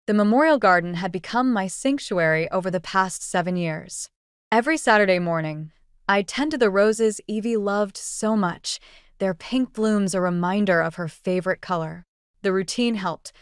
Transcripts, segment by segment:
The memorial garden had become my sanctuary over the past 7 years. Every Saturday morning, I'd tend to the roses Evie loved so much, their pink blooms a reminder of her favorite color. The routine helped,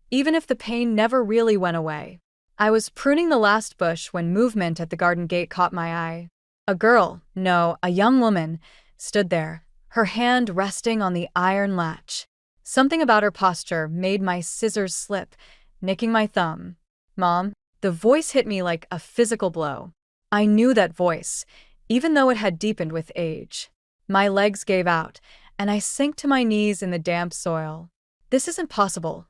even if the pain never really went away. I was pruning the last bush when movement at the garden gate caught my eye. A girl, no, a young woman, stood there, her hand resting on the iron latch. Something about her posture made my scissors slip, nicking my thumb. "Mom," the voice hit me like a physical blow. I knew that voice, even though it had deepened with age. My legs gave out, and I sank to my knees in the damp soil. "This isn't possible,"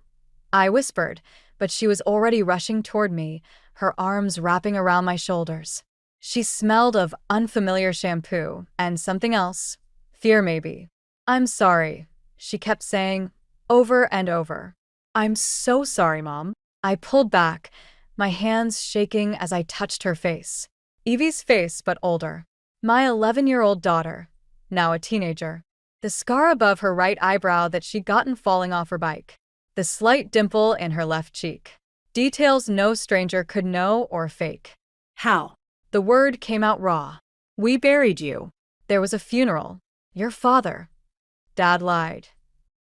I whispered, but she was already rushing toward me, her arms wrapping around my shoulders. She smelled of unfamiliar shampoo and something else. Fear, maybe. "I'm sorry," she kept saying, over and over. "I'm so sorry, Mom." I pulled back, my hands shaking as I touched her face. Evie's face, but older. My 11-year-old daughter, now a teenager. The scar above her right eyebrow that she'd gotten falling off her bike. The slight dimple in her left cheek. Details no stranger could know or fake. "How?" The word came out raw. "We buried you. There was a funeral. Your father." Dad lied.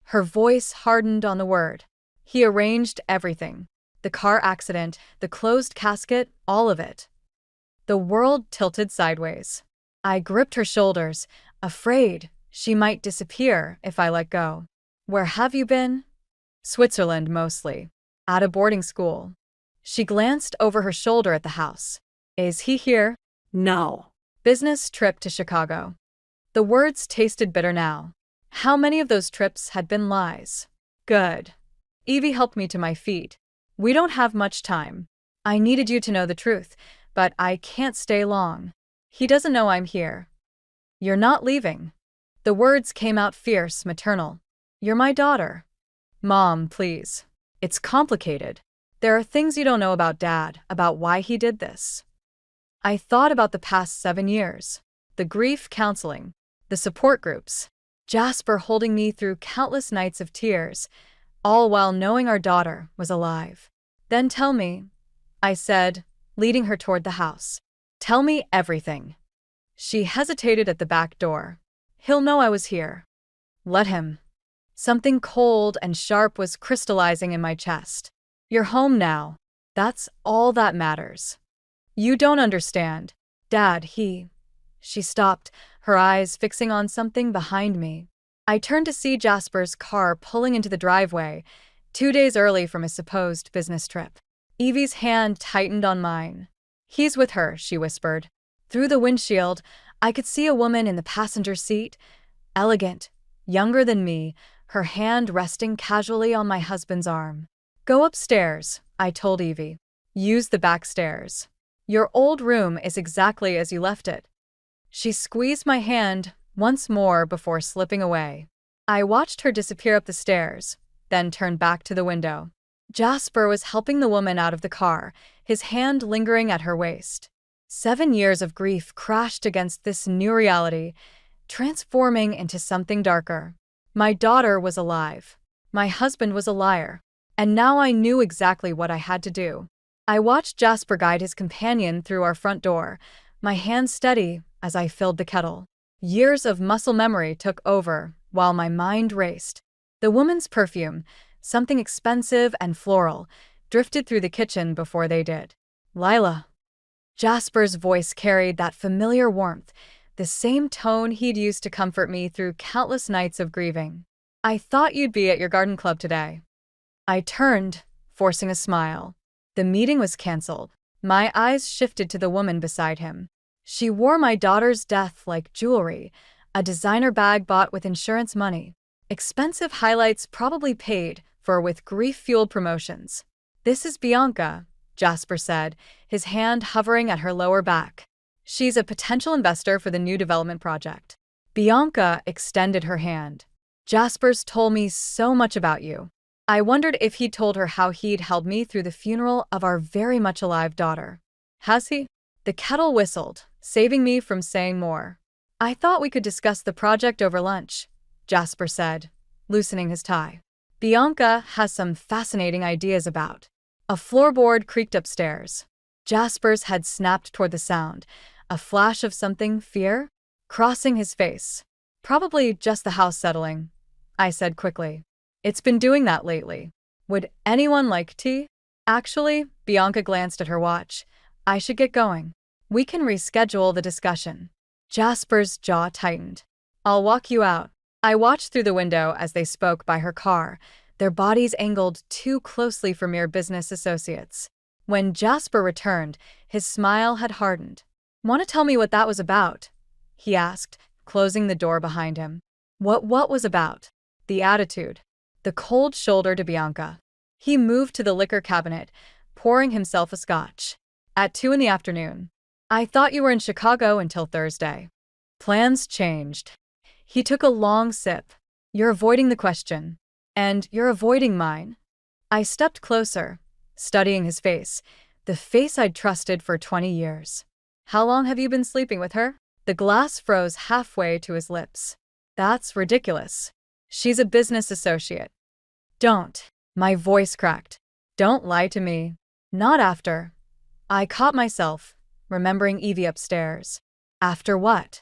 Her voice hardened on the word. "He arranged everything. The car accident, the closed casket, all of it." The world tilted sideways. I gripped her shoulders, afraid she might disappear if I let go. "Where have you been?" "Switzerland, mostly. At a boarding school." She glanced over her shoulder at the house. "Is he here?" "No." "Business trip to Chicago." The words tasted bitter now. How many of those trips had been lies? Good. Evie helped me to my feet. "We don't have much time. I needed you to know the truth, but I can't stay long. He doesn't know I'm here." "You're not leaving." The words came out fierce, maternal. "You're my daughter." "Mom, please. It's complicated. There are things you don't know about Dad, about why he did this." I thought about the past 7 years. The grief counseling, the support groups, Jasper holding me through countless nights of tears, all while knowing our daughter was alive. "Then tell me," I said, leading her toward the house. "Tell me everything." She hesitated at the back door. "He'll know I was here." "Let him." Something cold and sharp was crystallizing in my chest. "You're home now. That's all that matters." "You don't understand. Dad, he—" She stopped, her eyes fixing on something behind me. I turned to see Jasper's car pulling into the driveway, 2 days early from his supposed business trip. Evie's hand tightened on mine. "He's with her," she whispered. Through the windshield, I could see a woman in the passenger seat, elegant, younger than me, her hand resting casually on my husband's arm. "Go upstairs," I told Evie. "Use the back stairs. Your old room is exactly as you left it." She squeezed my hand once more before slipping away. I watched her disappear up the stairs, then turned back to the window. Jasper was helping the woman out of the car, his hand lingering at her waist. 7 years of grief crashed against this new reality, transforming into something darker. My daughter was alive. My husband was a liar. And now I knew exactly what I had to do. I watched Jasper guide his companion through our front door, my hand steady as I filled the kettle. Years of muscle memory took over while my mind raced. The woman's perfume, something expensive and floral, drifted through the kitchen before they did. "Lila." Jasper's voice carried that familiar warmth, the same tone he'd used to comfort me through countless nights of grieving. "I thought you'd be at your garden club today." I turned, forcing a smile. The meeting was canceled. My eyes shifted to the woman beside him. She wore my daughter's death like jewelry, a designer bag bought with insurance money. Expensive highlights probably paid for with grief-fueled promotions. "This is Bianca," Jasper said, his hand hovering at her lower back. "She's a potential investor for the new development project." Bianca extended her hand. "Jasper's told me so much about you." I wondered if he'd told her how he'd held me through the funeral of our very much alive daughter. "Has he?" The kettle whistled, saving me from saying more. "I thought we could discuss the project over lunch," Jasper said, loosening his tie. "Bianca has some fascinating ideas about A floorboard creaked upstairs. Jasper's head snapped toward the sound, a flash of something, fear, crossing his face. Probably just the house settling, I said quickly. It's been doing that lately. Would anyone like tea? Actually, Bianca glanced at her watch. I should get going. We can reschedule the discussion. Jasper's jaw tightened. I'll walk you out. I watched through the window as they spoke by her car, their bodies angled too closely for mere business associates. When Jasper returned, his smile had hardened. Want to tell me what that was about? He asked, closing the door behind him. What was about? The attitude. The cold shoulder to Bianca. He moved to the liquor cabinet, pouring himself a scotch. At 2 in the afternoon. I thought you were in Chicago until Thursday. Plans changed. He took a long sip. You're avoiding the question. And you're avoiding mine. I stepped closer, studying his face, the face I'd trusted for 20 years. How long have you been sleeping with her? The glass froze halfway to his lips. That's ridiculous. She's a business associate. Don't. My voice cracked. Don't lie to me. Not after. I caught myself, remembering Evie upstairs. After what?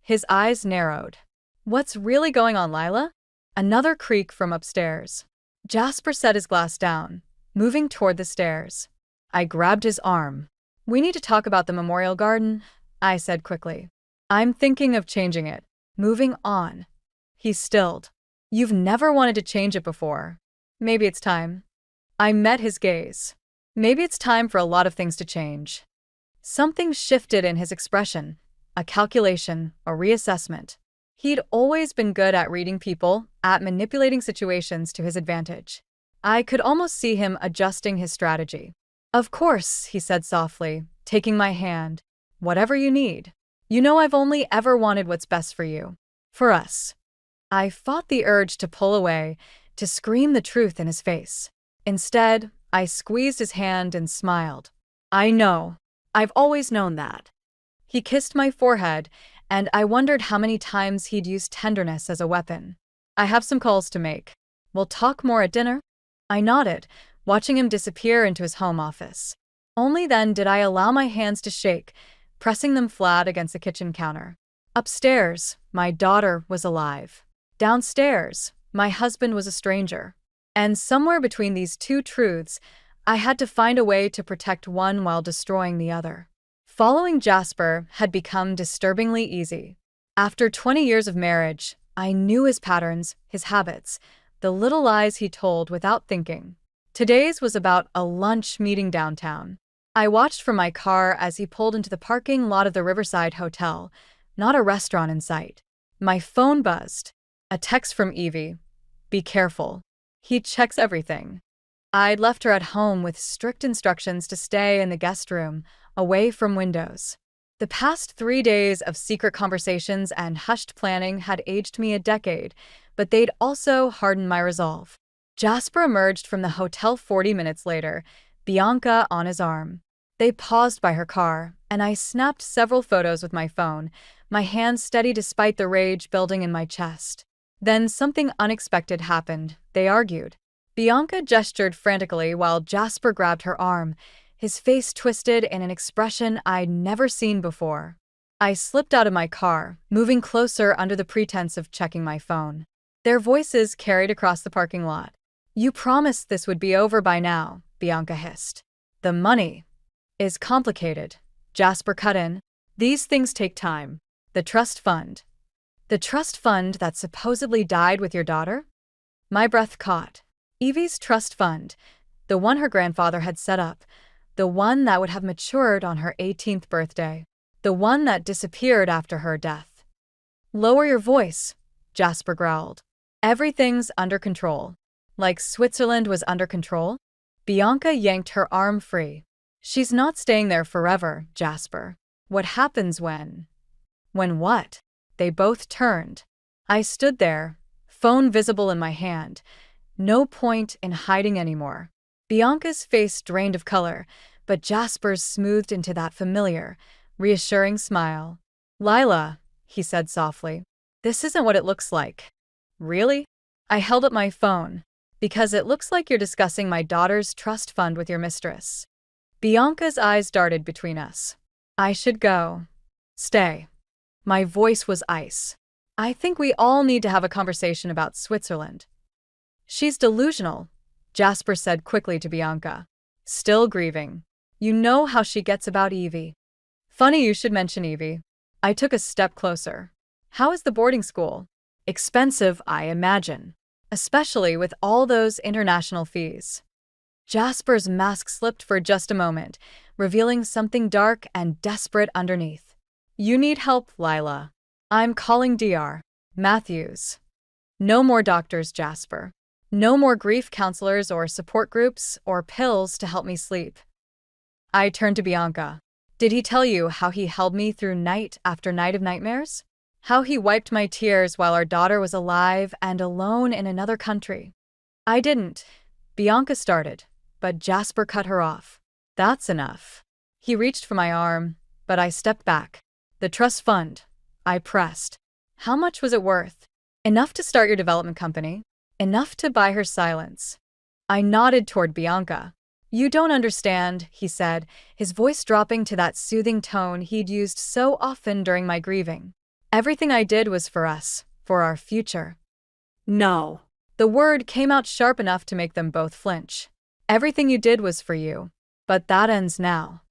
His eyes narrowed. What's really going on, Lila? Another creak from upstairs. Jasper set his glass down, moving toward the stairs. I grabbed his arm. We need to talk about the memorial garden, I said quickly. I'm thinking of changing it. Moving on. He stilled. You've never wanted to change it before. Maybe it's time. I met his gaze. Maybe it's time for a lot of things to change. Something shifted in his expression, a calculation, a reassessment. He'd always been good at reading people, at manipulating situations to his advantage. I could almost see him adjusting his strategy. Of course, he said softly, taking my hand. Whatever you need. You know I've only ever wanted what's best for you. For us. I fought the urge to pull away, to scream the truth in his face. Instead, I squeezed his hand and smiled. I know. I've always known that. He kissed my forehead, and I wondered how many times he'd used tenderness as a weapon. I have some calls to make. We'll talk more at dinner? I nodded, watching him disappear into his home office. Only then did I allow my hands to shake, pressing them flat against the kitchen counter. Upstairs, my daughter was alive. Downstairs, my husband was a stranger. And somewhere between these two truths, I had to find a way to protect one while destroying the other. Following Jasper had become disturbingly easy. After 20 years of marriage, I knew his patterns, his habits, the little lies he told without thinking. Today's was about a lunch meeting downtown. I watched from my car as he pulled into the parking lot of the Riverside Hotel, not a restaurant in sight. My phone buzzed. A text from Evie. Be careful. He checks everything. I'd left her at home with strict instructions to stay in the guest room, away from windows. The past 3 days of secret conversations and hushed planning had aged me a decade, but they'd also hardened my resolve. Jasper emerged from the hotel 40 minutes later, Bianca on his arm. They paused by her car, and I snapped several photos with my phone, my hands steady despite the rage building in my chest. Then something unexpected happened. They argued. Bianca gestured frantically while Jasper grabbed her arm, his face twisted in an expression I'd never seen before. I slipped out of my car, moving closer under the pretense of checking my phone. Their voices carried across the parking lot. You promised this would be over by now, Bianca hissed. The money is complicated. Jasper cut in. These things take time. The trust fund. The trust fund that supposedly died with your daughter? My breath caught. Evie's trust fund, the one her grandfather had set up, the one that would have matured on her 18th birthday, the one that disappeared after her death. Lower your voice, Jasper growled. Everything's under control. Like Switzerland was under control? Bianca yanked her arm free. She's not staying there forever, Jasper. What happens when? When what? They both turned. I stood there, phone visible in my hand. No point in hiding anymore. Bianca's face drained of color, but Jasper's smoothed into that familiar, reassuring smile. Lila, he said softly, this isn't what it looks like. Really? I held up my phone. Because it looks like you're discussing my daughter's trust fund with your mistress. Bianca's eyes darted between us. I should go. Stay. My voice was ice. I think we all need to have a conversation about Switzerland. She's delusional, Jasper said quickly to Bianca. Still grieving. You know how she gets about Evie. Funny you should mention Evie. I took a step closer. How is the boarding school? Expensive, I imagine. Especially with all those international fees. Jasper's mask slipped for just a moment, revealing something dark and desperate underneath. You need help, Lila. I'm calling Dr. Matthews. No more doctors, Jasper. No more grief counselors or support groups or pills to help me sleep. I turned to Bianca. Did he tell you how he held me through night after night of nightmares? How he wiped my tears while our daughter was alive and alone in another country? I didn't. Bianca started, but Jasper cut her off. That's enough. He reached for my arm, but I stepped back. The trust fund. I pressed. How much was it worth? Enough to start your development company. Enough to buy her silence. I nodded toward Bianca. You don't understand, he said, his voice dropping to that soothing tone he'd used so often during my grieving. Everything I did was for us, for our future. No. The word came out sharp enough to make them both flinch. Everything you did was for you. But that ends now.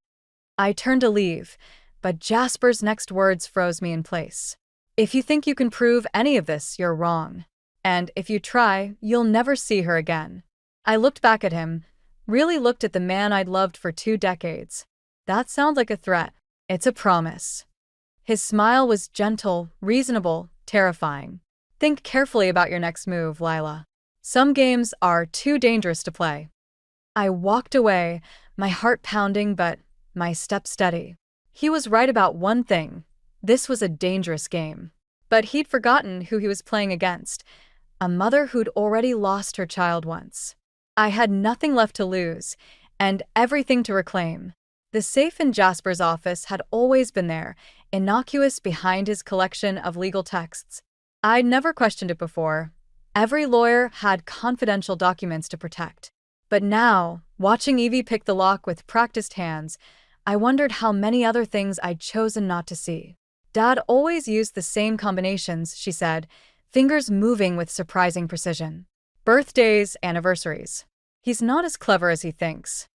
I turned to leave, but Jasper's next words froze me in place. If you think you can prove any of this, you're wrong. And if you try, you'll never see her again. I looked back at him, really looked at the man I'd loved for 2 decades. That sounds like a threat. It's a promise. His smile was gentle, reasonable, terrifying. Think carefully about your next move, Lila. Some games are too dangerous to play. I walked away, my heart pounding but my step steady. He was right about one thing. This was a dangerous game. But he'd forgotten who he was playing against. A mother who'd already lost her child once. I had nothing left to lose, and everything to reclaim. The safe in Jasper's office had always been there, innocuous behind his collection of legal texts. I'd never questioned it before. Every lawyer had confidential documents to protect. But now, watching Evie pick the lock with practiced hands, I wondered how many other things I'd chosen not to see. Dad always used the same combinations, she said, fingers moving with surprising precision. Birthdays, anniversaries. He's not as clever as he thinks.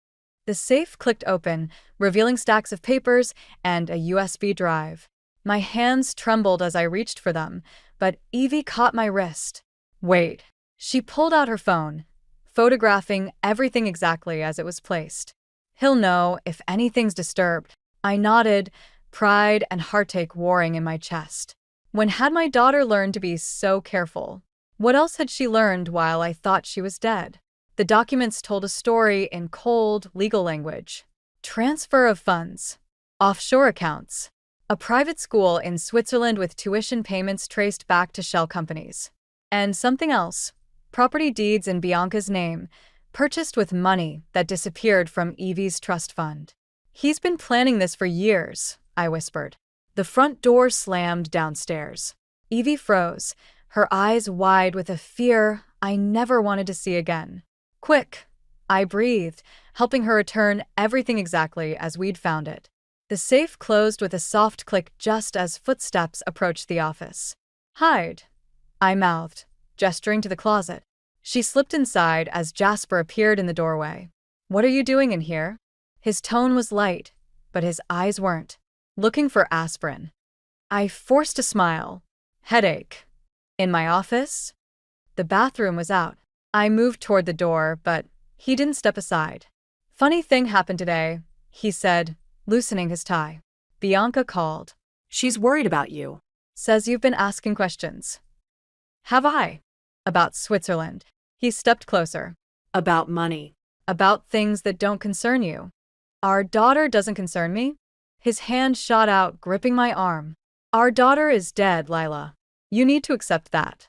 The safe clicked open, revealing stacks of papers and a USB drive. My hands trembled as I reached for them, but Evie caught my wrist. Wait. She pulled out her phone, photographing everything exactly as it was placed. He'll know if anything's disturbed. I nodded, pride and heartache warring in my chest. When had my daughter learned to be so careful? What else had she learned while I thought she was dead? The documents told a story in cold, legal language. Transfer of funds. Offshore accounts. A private school in Switzerland with tuition payments traced back to shell companies. And something else. Property deeds in Bianca's name, purchased with money that disappeared from Evie's trust fund. He's been planning this for years, I whispered. The front door slammed downstairs. Evie froze, her eyes wide with a fear I never wanted to see again. Quick, I breathed, helping her return everything exactly as we'd found it. The safe closed with a soft click just as footsteps approached the office. Hide, I mouthed, gesturing to the closet. She slipped inside as Jasper appeared in the doorway. What are you doing in here? His tone was light, but his eyes weren't. Looking for aspirin. I forced a smile. Headache. In my office? The bathroom was out. I moved toward the door, but he didn't step aside. Funny thing happened today, he said, loosening his tie. Bianca called. She's worried about you. Says you've been asking questions. Have I? About Switzerland. He stepped closer. About money. About things that don't concern you. Our daughter doesn't concern me? His hand shot out, gripping my arm. Our daughter is dead, Lila. You need to accept that.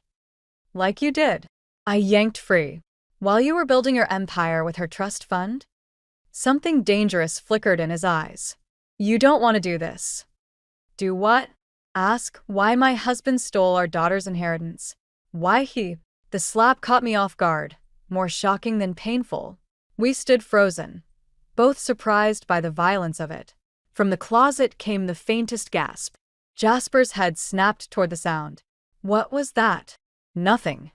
Like you did. I yanked free. While you were building your empire with her trust fund? Something dangerous flickered in his eyes. You don't want to do this. Do what? Ask why my husband stole our daughter's inheritance. Why he? The slap caught me off guard. more shocking than painful. We stood frozen, both surprised by the violence of it. From the closet came the faintest gasp. Jasper's head snapped toward the sound. What was that? Nothing.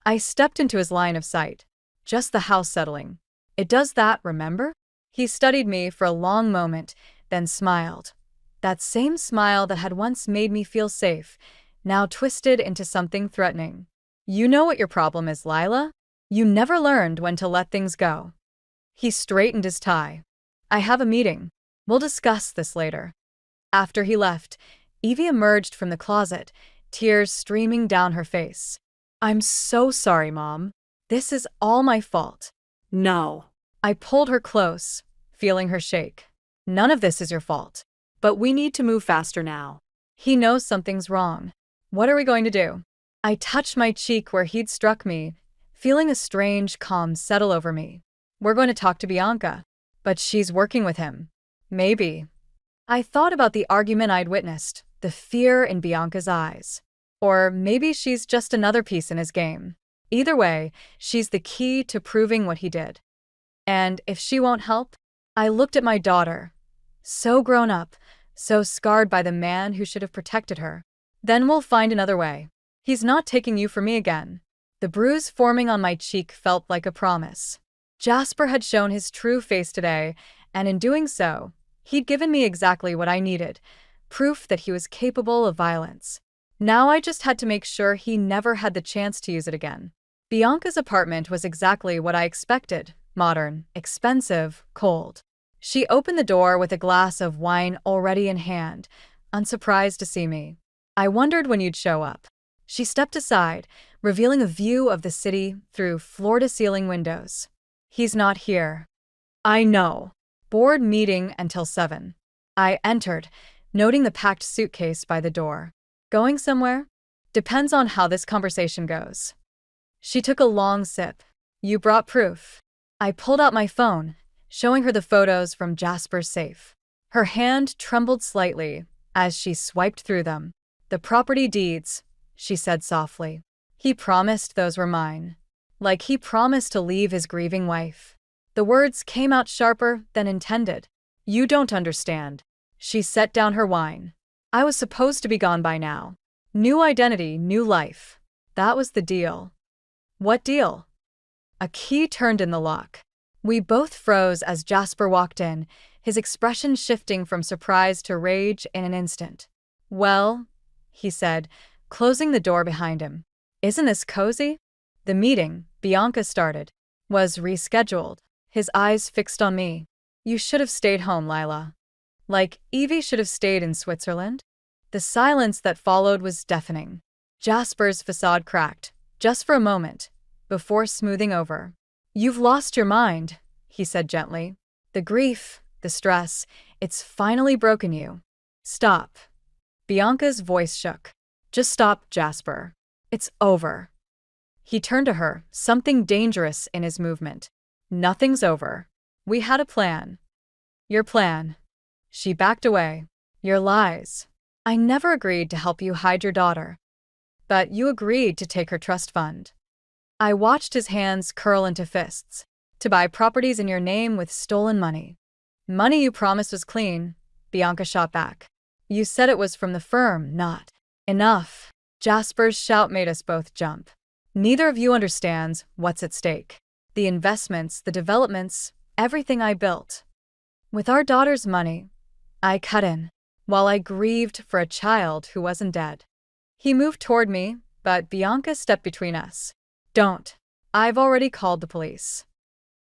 I stepped into his line of sight. Just the house settling. It does that, remember? He studied me for a long moment, then smiled. That same smile that had once made me feel safe, now twisted into something threatening. You know what your problem is, Lila? You never learned when to let things go. He straightened his tie. I have a meeting. We'll discuss this later. After he left, Evie emerged from the closet, tears streaming down her face. I'm so sorry, Mom. This is all my fault. No. I pulled her close, feeling her shake. None of this is your fault. But we need to move faster now. He knows something's wrong. What are we going to do? I touched my cheek where he'd struck me, feeling a strange calm settle over me. We're going to talk to Bianca. But she's working with him. Maybe. I thought about the argument I'd witnessed, the fear in Bianca's eyes. Or maybe she's just another piece in his game. Either way, she's the key to proving what he did. And if she won't help, I looked at my daughter. So grown up, so scarred by the man who should have protected her. Then we'll find another way. He's not taking you for me again. The bruise forming on my cheek felt like a promise. Jasper had shown his true face today, and in doing so, he'd given me exactly what I needed, proof that he was capable of violence. Now I just had to make sure he never had the chance to use it again. Bianca's apartment was exactly what I expected, modern, expensive, cold. She opened the door with a glass of wine already in hand, unsurprised to see me. I wondered when you'd show up. She stepped aside, revealing a view of the city through floor-to-ceiling windows. He's not here. I know. Board meeting until 7. I entered, noting the packed suitcase by the door. Going somewhere? Depends on how this conversation goes. She took a long sip. You brought proof. I pulled out my phone, showing her the photos from Jasper's safe. Her hand trembled slightly as she swiped through them. The property deeds, she said softly. He promised those were mine. Like he promised to leave his grieving wife. The words came out sharper than intended. You don't understand. She set down her wine. I was supposed to be gone by now. New identity, new life. That was the deal. What deal? A key turned in the lock. We both froze as Jasper walked in, his expression shifting from surprise to rage in an instant. Well, he said, closing the door behind him. Isn't this cozy? The meeting, Bianca started, was rescheduled, his eyes fixed on me. You should have stayed home, Lila. Like Evie should have stayed in Switzerland? The silence that followed was deafening. Jasper's facade cracked, just for a moment, before smoothing over. You've lost your mind, he said gently. The grief, the stress, it's finally broken you. Stop. Bianca's voice shook. Just stop, Jasper. It's over. He turned to her, something dangerous in his movement. Nothing's over. We had a plan. Your plan. She backed away. Your lies. I never agreed to help you hide your daughter. But you agreed to take her trust fund. I watched his hands curl into fists. To buy properties in your name with stolen money. Money you promised was clean, Bianca shot back. You said it was from the firm, not. Enough. Jasper's shout made us both jump. Neither of you understands what's at stake. The investments, the developments, everything I built. With our daughter's money, I cut in, while I grieved for a child who wasn't dead. He moved toward me, but Bianca stepped between us. Don't. I've already called the police.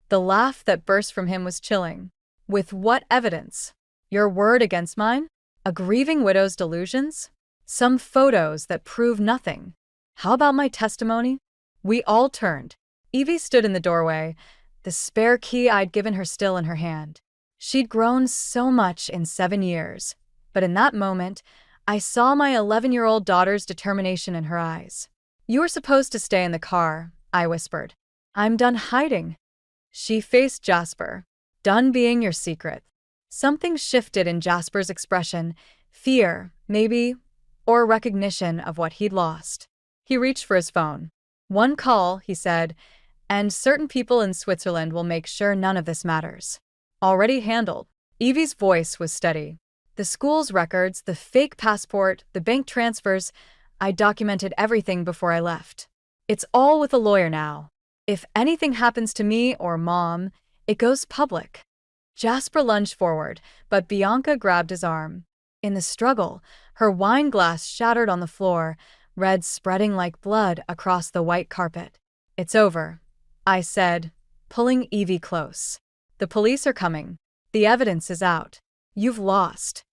The laugh that burst from him was chilling. With what evidence? Your word against mine? A grieving widow's delusions? Some photos that prove nothing. How about my testimony? We all turned. Evie stood in the doorway, the spare key I'd given her still in her hand. She'd grown so much in 7 years, but in that moment, I saw my 11-year-old daughter's determination in her eyes. You were supposed to stay in the car, I whispered. I'm done hiding. She faced Jasper. Done being your secret. Something shifted in Jasper's expression, fear, maybe, or recognition of what he'd lost. He reached for his phone. One call, he said, And certain people in Switzerland will make sure none of this matters. Already handled. Evie's voice was steady. The school's records, the fake passport, the bank transfers, I documented everything before I left. It's all with a lawyer now. If anything happens to me or Mom, it goes public. Jasper lunged forward, but Bianca grabbed his arm. In the struggle, her wine glass shattered on the floor, red spreading like blood across the white carpet. It's over, I said, pulling Evie close. The police are coming. The evidence is out. You've lost.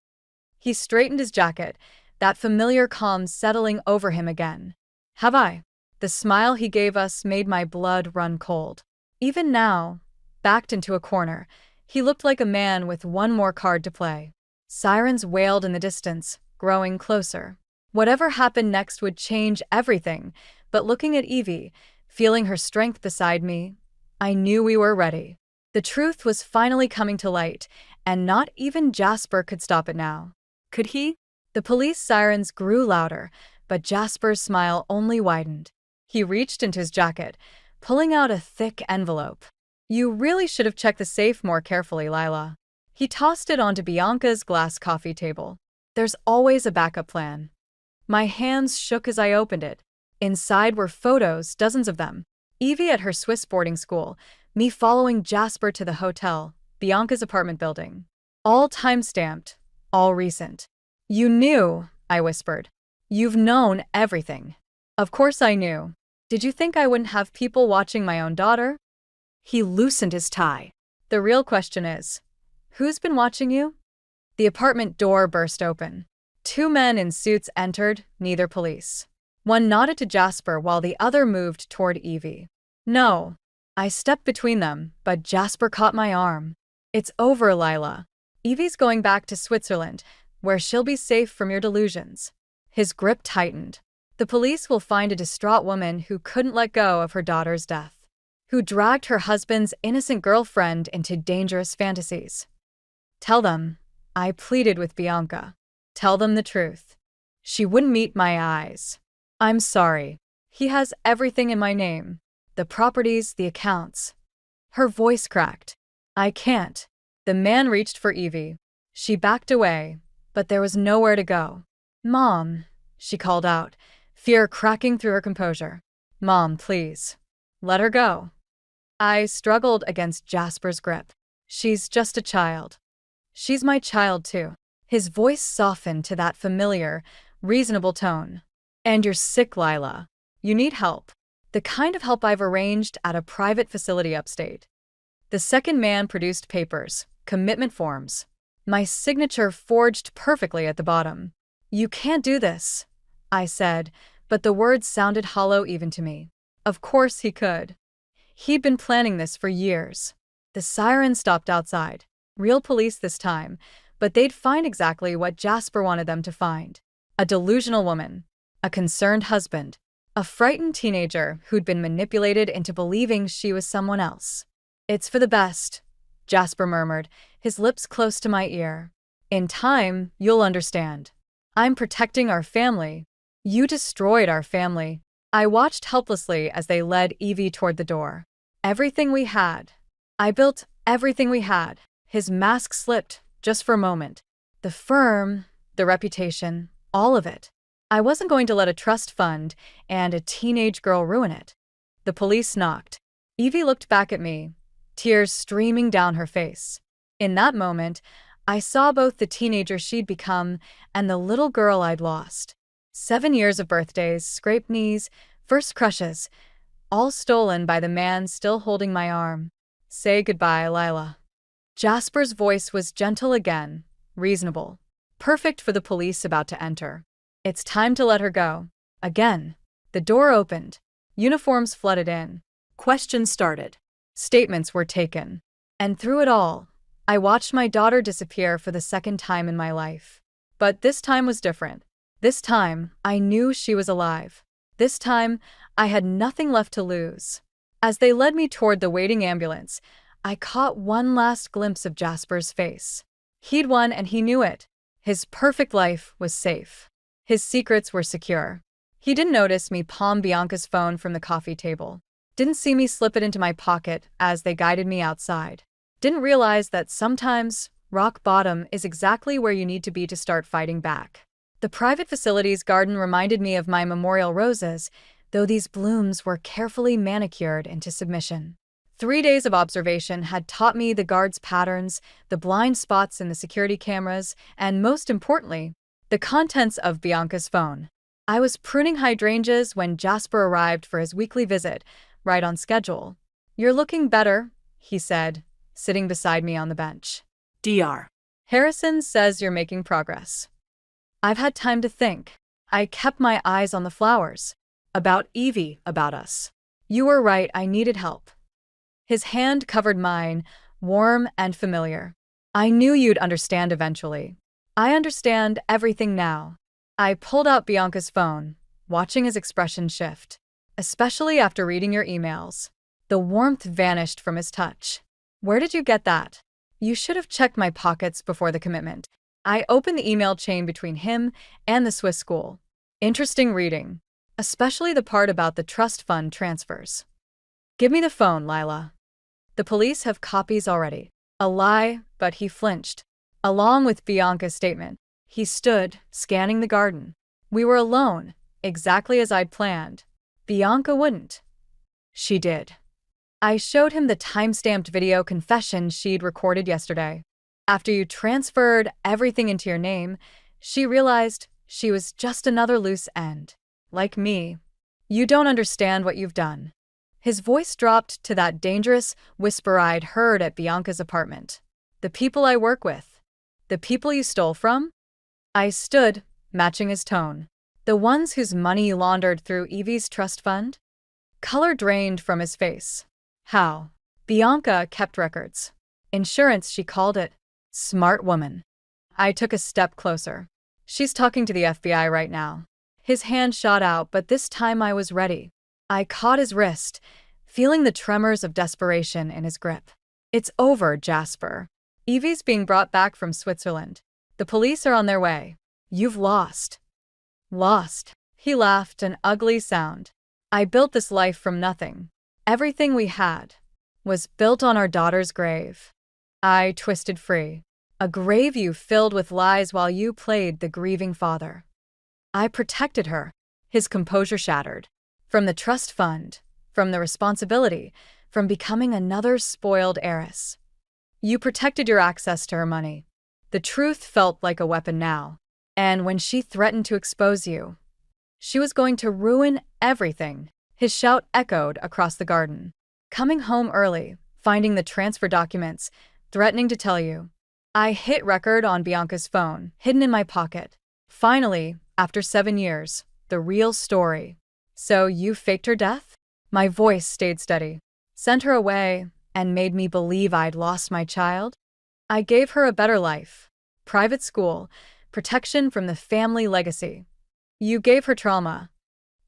He straightened his jacket, that familiar calm settling over him again. Have I? The smile he gave us made my blood run cold. Even now, backed into a corner, he looked like a man with one more card to play. Sirens wailed in the distance, growing closer. Whatever happened next would change everything, but looking at Evie, feeling her strength beside me, I knew we were ready. The truth was finally coming to light, and not even Jasper could stop it now. Could he? The police sirens grew louder, but Jasper's smile only widened. He reached into his jacket, pulling out a thick envelope. You really should have checked the safe more carefully, Lila. He tossed it onto Bianca's glass coffee table. There's always a backup plan. My hands shook as I opened it. Inside were photos, dozens of them. Evie at her Swiss boarding school, me following Jasper to the hotel, Bianca's apartment building. All time-stamped, all recent. You knew, I whispered. You've known everything. Of course I knew. Did you think I wouldn't have people watching my own daughter? He loosened his tie. The real question is, who's been watching you? The apartment door burst open. Two men in suits entered, neither police. One nodded to Jasper while the other moved toward Evie. No. I stepped between them, but Jasper caught my arm. It's over, Lila. Evie's going back to Switzerland, where she'll be safe from your delusions. His grip tightened. The police will find a distraught woman who couldn't let go of her daughter's death, who dragged her husband's innocent girlfriend into dangerous fantasies. Tell them, I pleaded with Bianca. Tell them the truth. She wouldn't meet my eyes. I'm sorry. He has everything in my name. The properties, the accounts. Her voice cracked. I can't. The man reached for Evie. She backed away, but there was nowhere to go. Mom, she called out, fear cracking through her composure. Mom, please. Let her go. I struggled against Jasper's grip. She's just a child. She's my child too. His voice softened to that familiar, reasonable tone. And you're sick, Lila. You need help. The kind of help I've arranged at a private facility upstate. The second man produced papers, commitment forms. My signature forged perfectly at the bottom. You can't do this, I said, but the words sounded hollow even to me. Of course he could. He'd been planning this for years. The siren stopped outside. Real police this time, but they'd find exactly what Jasper wanted them to find. A delusional woman. A concerned husband. A frightened teenager who'd been manipulated into believing she was someone else. It's for the best, Jasper murmured, his lips close to my ear. In time, you'll understand. I'm protecting our family. You destroyed our family. I watched helplessly as they led Evie toward the door. Everything we had. I built everything we had. His mask slipped, just for a moment. The firm, the reputation, all of it. I wasn't going to let a trust fund and a teenage girl ruin it. The police knocked. Evie looked back at me, tears streaming down her face. In that moment, I saw both the teenager she'd become and the little girl I'd lost. 7 years of birthdays, scraped knees, first crushes, all stolen by the man still holding my arm. Say goodbye, Lila. Jasper's voice was gentle again, reasonable, perfect for the police about to enter. It's time to let her go. Again. The door opened. Uniforms flooded in. Questions started. Statements were taken. And through it all, I watched my daughter disappear for the second time in my life. But this time was different. This time, I knew she was alive. This time, I had nothing left to lose. As they led me toward the waiting ambulance, I caught one last glimpse of Jasper's face. He'd won and he knew it. His perfect life was safe. His secrets were secure. He didn't notice me palm Bianca's phone from the coffee table. Didn't see me slip it into my pocket as they guided me outside. Didn't realize that sometimes rock bottom is exactly where you need to be to start fighting back. The private facility's garden reminded me of my memorial roses, though these blooms were carefully manicured into submission. 3 days of observation had taught me the guards' patterns, the blind spots in the security cameras, and most importantly, the contents of Bianca's phone. I was pruning hydrangeas when Jasper arrived for his weekly visit, right on schedule. "You're looking better," he said, sitting beside me on the bench. Dr. "Harrison says you're making progress." I've had time to think. I kept my eyes on the flowers. "About Evie, about us. You were right, I needed help." His hand covered mine, warm and familiar. "I knew you'd understand eventually." "I understand everything now." I pulled out Bianca's phone, watching his expression shift, especially after reading your emails. The warmth vanished from his touch. "Where did you get that?" "You should have checked my pockets before the commitment." I opened the email chain between him and the Swiss school. Interesting reading, especially the part about the trust fund transfers. "Give me the phone, Lila. The police have copies already." A lie, but he flinched. Along with Bianca's statement, he stood, scanning the garden. We were alone, exactly as I'd planned. Bianca wouldn't. She did. I showed him the time-stamped video confession she'd recorded yesterday. After you transferred everything into your name, she realized she was just another loose end. Like me. "You don't understand what you've done." His voice dropped to that dangerous whisper I'd heard at Bianca's apartment. "The people I work with. The people you stole from?" I stood, matching his tone. "The ones whose money you laundered through Evie's trust fund?" Color drained from his face. "How?" "Bianca kept records. Insurance, she called it. Smart woman." I took a step closer. "She's talking to the FBI right now." His hand shot out, but this time I was ready. I caught his wrist, feeling the tremors of desperation in his grip. "It's over, Jasper. Evie's being brought back from Switzerland. The police are on their way. You've lost." "Lost?" He laughed, an ugly sound. "I built this life from nothing. Everything we had was built on our daughter's grave." I twisted free. "A grave you filled with lies while you played the grieving father." "I protected her." His composure shattered. "From the trust fund, from the responsibility, from becoming another spoiled heiress. You protected your access to her money." The truth felt like a weapon now. "And when she threatened to expose you, she was going to ruin everything." His shout echoed across the garden. "Coming home early, finding the transfer documents, threatening to tell you." I hit record on Bianca's phone, hidden in my pocket. Finally, after 7 years, the real story. "So you faked her death?" My voice stayed steady. "Sent her away and made me believe I'd lost my child? I gave her a better life. Private school, protection from the family legacy. You gave her trauma."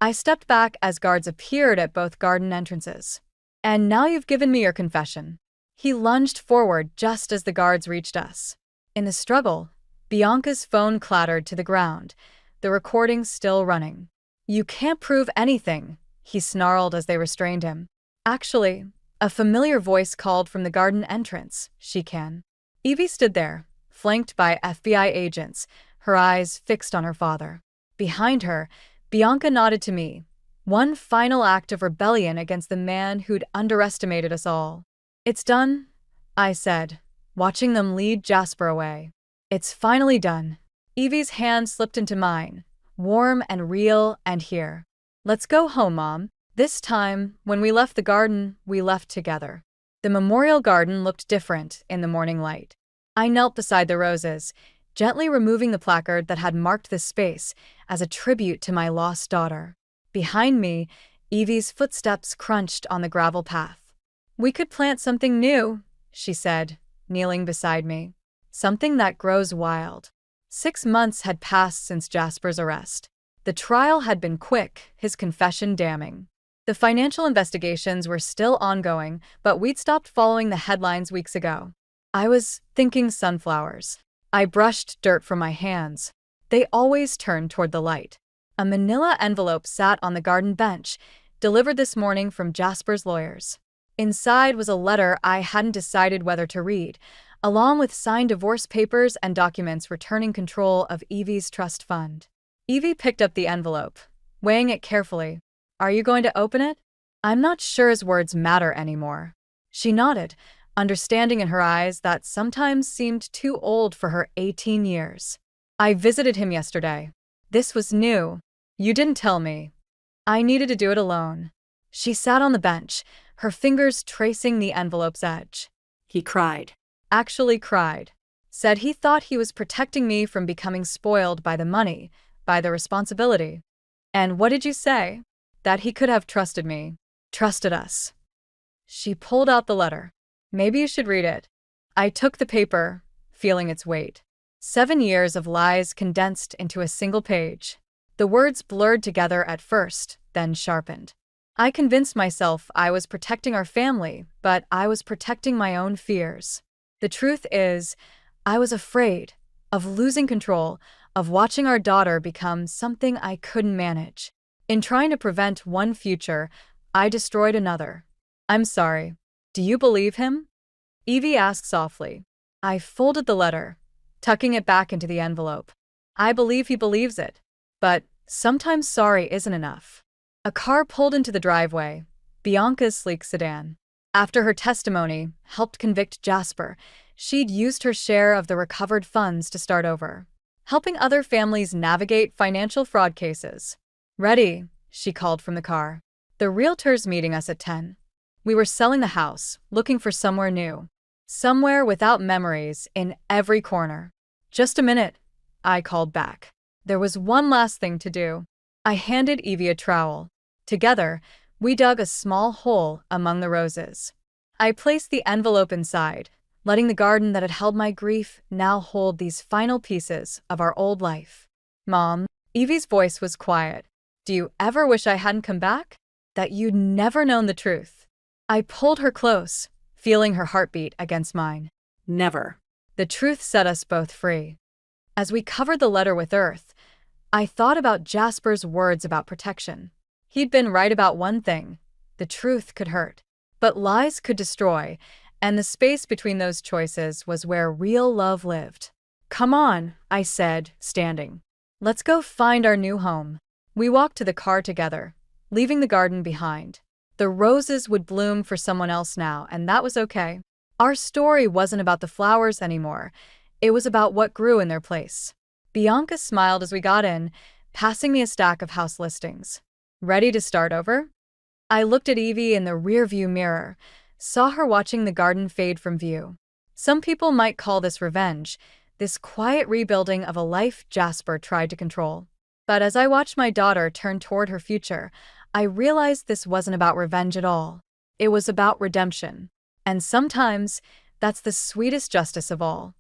I stepped back as guards appeared at both garden entrances. "And now you've given me your confession." He lunged forward just as the guards reached us. In the struggle, Bianca's phone clattered to the ground, the recording still running. "You can't prove anything," he snarled as they restrained him. "Actually," a familiar voice called from the garden entrance, "she can." Evie stood there, flanked by FBI agents, her eyes fixed on her father. Behind her, Bianca nodded to me, one final act of rebellion against the man who'd underestimated us all. "It's done," I said, watching them lead Jasper away. "It's finally done." Evie's hand slipped into mine, warm and real and here. "Let's go home, Mom." This time, when we left the garden, we left together. The memorial garden looked different in the morning light. I knelt beside the roses, gently removing the placard that had marked this space as a tribute to my lost daughter. Behind me, Evie's footsteps crunched on the gravel path. "We could plant something new," she said, kneeling beside me. "Something that grows wild." 6 months had passed since Jasper's arrest. The trial had been quick, his confession damning. The financial investigations were still ongoing, but we'd stopped following the headlines weeks ago. I was thinking sunflowers. I brushed dirt from my hands. They always turned toward the light. A manila envelope sat on the garden bench, delivered this morning from Jasper's lawyers. Inside was a letter I hadn't decided whether to read, along with signed divorce papers and documents returning control of Evie's trust fund. Evie picked up the envelope, weighing it carefully. Are you going to open it? I'm not sure his words matter anymore. She nodded, understanding in her eyes that sometimes seemed too old for her 18 years. I visited him yesterday. This was new. You didn't tell me. I needed to do it alone. She sat on the bench, her fingers tracing the envelope's edge. He cried. Actually cried. Said he thought he was protecting me from becoming spoiled by the money, by the responsibility. And what did you say? That he could have trusted me. Trusted us. She pulled out the letter. Maybe you should read it. I took the paper, feeling its weight. 7 years of lies condensed into a single page. The words blurred together at first, then sharpened. I convinced myself I was protecting our family, but I was protecting my own fears. The truth is, I was afraid of losing control, of watching our daughter become something I couldn't manage. In trying to prevent one future, I destroyed another. I'm sorry. Do you believe him? Evie asked softly. I folded the letter, tucking it back into the envelope. I believe he believes it. But sometimes sorry isn't enough. A car pulled into the driveway, Bianca's sleek sedan. After her testimony helped convict Jasper, she'd used her share of the recovered funds to start over, helping other families navigate financial fraud cases. Ready, she called from the car. The realtor's meeting us at 10. We were selling the house, looking for somewhere new. Somewhere without memories in every corner. Just a minute, I called back. There was one last thing to do. I handed Evie a trowel. Together, we dug a small hole among the roses. I placed the envelope inside, letting the garden that had held my grief now hold these final pieces of our old life. Mom, Evie's voice was quiet. Do you ever wish I hadn't come back? That you'd never known the truth? I pulled her close, feeling her heartbeat against mine. Never. The truth set us both free. As we covered the letter with earth, I thought about Jasper's words about protection. He'd been right about one thing. The truth could hurt, but lies could destroy, and the space between those choices was where real love lived. Come on, I said, standing. Let's go find our new home. We walked to the car together, leaving the garden behind. The roses would bloom for someone else now, and that was okay. Our story wasn't about the flowers anymore. It was about what grew in their place. Bianca smiled as we got in, passing me a stack of house listings. Ready to start over? I looked at Evie in the rearview mirror, saw her watching the garden fade from view. Some people might call this revenge, this quiet rebuilding of a life Jasper tried to control. But as I watched my daughter turn toward her future, I realized this wasn't about revenge at all. It was about redemption. And sometimes, that's the sweetest justice of all.